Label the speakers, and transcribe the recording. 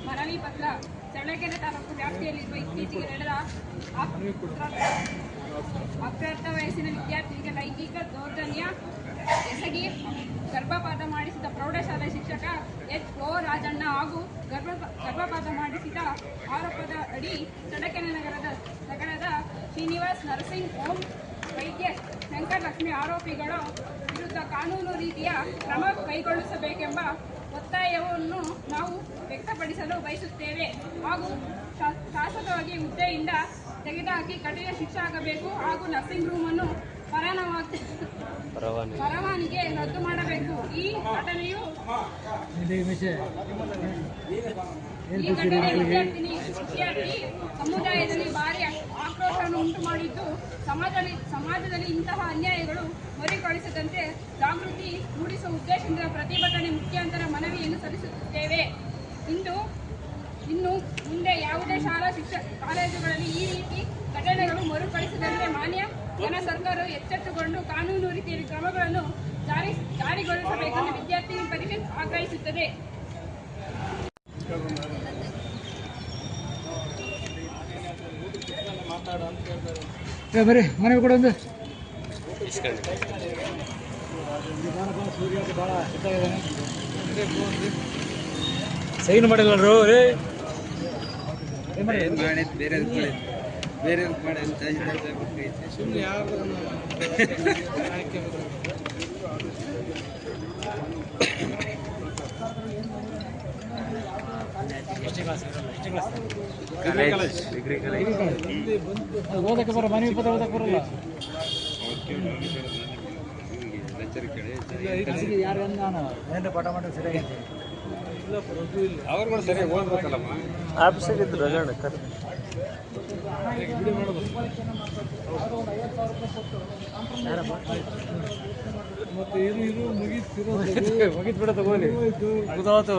Speaker 1: ಮನವಿ ಪತ್ರ. ಚಳ್ಳಕೆರೆ ತಾಲೂಕು ವ್ಯಾಪ್ತಿಯಲ್ಲಿರುವ ಇತ್ತೀಚೆಗೆ ನಡೆದ ಅಪ್ರಾಪ್ತ ವಯಸ್ಸಿನ ವಿದ್ಯಾರ್ಥಿನಿಗೆ ಲೈಂಗಿಕ ದೌರ್ಜನ್ಯ ಎಸಗಿ ಗರ್ಭಪಾತ ಮಾಡಿಸಿದ ಪ್ರೌಢಶಾಲಾ ಶಿಕ್ಷಕ ಎಚ್.ಓ. ರಾಜಣ್ಣ ಹಾಗೂ ಗರ್ಭಪಾತ ಮಾಡಿಸಿದ ಆರೋಪದ ಅಡಿ ಚಳ್ಳಕೆರೆ ನಗರದ ಶ್ರೀನಿವಾಸ್ ನರ್ಸಿಂಗ್ ಹೋಮ್ ವೈದ್ಯ ಶಂಕರಲಕ್ಷ್ಮಿ ಆರೋಪಿಗಳ ವಿರುದ್ಧ ಕಾನೂನು ರೀತಿಯ ಕ್ರಮ ಕೈಗೊಳಿಸಬೇಕೆಂಬ ಒತ್ತಾಯವನ್ನು ನಾವು ವ್ಯಕ್ತಪಡಿಸಲು ಬಯಸುತ್ತೇವೆ ಹಾಗೂ ಶಾಶ್ವತವಾಗಿ ಹುದ್ದೆಯಿಂದ ತೆಗೆದುಹಾಕಿ ಕಠಿಣ ಶಿಕ್ಷೆ ಆಗಬೇಕು ಹಾಗೂ ನರ್ಸಿಂಗ್ ರೂಮನ್ನು ಪರವಾನಿಗೆ ರದ್ದು ಮಾಡಬೇಕು. ಈ ಘಟನೆಯು ವಿದ್ಯಾರ್ಥಿ ಸಮುದಾಯದಲ್ಲಿ ಭಾರಿ ಆಕ್ರೋಶವನ್ನು ಉಂಟು ಮಾಡಿದ್ದು, ಸಮಾಜದಲ್ಲಿ ಇಂತಹ ಅನ್ಯಾಯಗಳು ಮರುಕಳಿಸದಂತೆ ಜಾಗೃತಿ ಮೂಡಿಸುವ ಉದ್ದೇಶದಿಂದ ಪ್ರತಿಭಟನೆ ಮುಖ್ಯಾಂತರ ಮನವಿಯನ್ನು ಸಲ್ಲಿಸುತ್ತೇವೆ. ಇನ್ನು ಮುಂದೆ ಯಾವುದೇ ಶಾಲಾ ಕಾಲೇಜುಗಳಲ್ಲಿ ಈ ರೀತಿ ಘಟನೆಗಳು ಮರುಕಳಿಸದಂತೆ ಮಾನ್ಯ ಸರ್ಕಾರ ಎಚ್ಚೆತ್ತುಕೊಂಡು ಕಾನೂನು ರೀತಿಯಲ್ಲಿ ಕ್ರಮಗಳನ್ನು ಜಾರಿಗೊಳಿಸಬೇಕೆಂದು ವಿದ್ಯಾರ್ಥಿ ಪರಿಷತ್ ಆಗ್ರಹಿಸುತ್ತದೆ.
Speaker 2: ಮನವಿ ಕೂಡ ಒಂದು ಸೈನ್ ಮಾಡಿಲ್ಲರು ಬೇರೆ ಸುಮ್ಮನೆ ಯಾರು ಓದಕ್ಕೆ ಬರೋ ಮನವಿ ಪತ್ರ ಓದಕ್ಕೆ ಬರಲ್ಲ. ಯಾರು ನಾನು ಏನಾರ ಪಾಠ ಮಾಡೋದು ಸರಿಯಾಗಿ ಅವ್ರುಗಳು ಸರಿಯಾಗಿ ಓದ್ಬೇಕಲ್ಲಮ್ಮ. ಆಫೀಸಾಗ ಇದ್ರು ರಜಾಣ ಮತ್ತೆ ಇದು ಮುಗಿತ್ ಬಿಡ ತಗೋಲಿ ಹೋಗುದಾತು